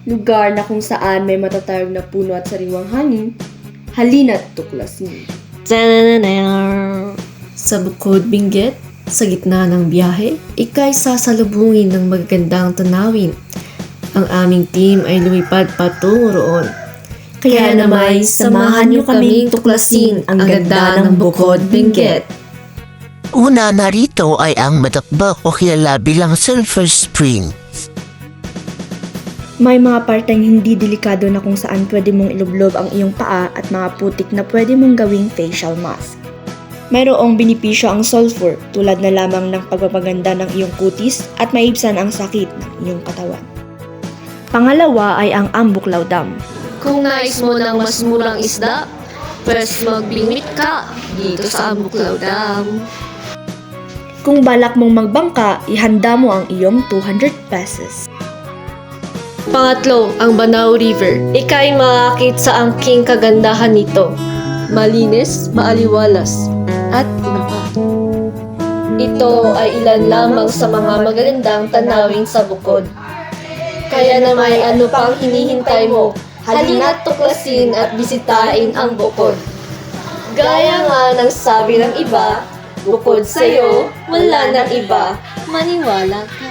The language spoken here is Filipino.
lugar na kung saan may matatayog na puno at sariwang hangin, halina't tuklasin. Sa Bukod Benguet, sa gitna ng biyahe, ika'y sasalubungin ng magagandang tanawin. Ang aming team ay lumipad patungo roon. Kaya naman, samahan niyo kaming tuklasin ang ganda ng Bukod Benguet. Una narito ay ang Madakbak o kilala bilang Sulphur Spring. May mga parteng hindi delikado na kung saan pwede mong ilublob ang iyong paa at mga putik na pwede mong gawing facial mask. Mayroong benepisyo ang sulfur tulad na lamang ng pagpapaganda ng iyong kutis at maibsan ang sakit ng iyong katawan. Pangalawa ay ang Ambuklaw Dam. Kung nais mo ng mas murang isda, pwes magbingwit ka dito sa Ambuklaw Dam. Kung balak mong magbangka, ihanda mo ang iyong 200 pesos. Pangatlo, ang Banao River. Ika'y makakit sa angking kagandahan nito. Malinis, maaliwalas, at iba pa. Ito ay ilan lamang sa mga magagandang tanawin sa bukod. Kaya naman ano pang hinihintay mo? Halina't tuklasin at bisitahin ang bukod. Gaya nga ng sabi ng iba, bukod sa'yo, wala nang iba, maniwala ka.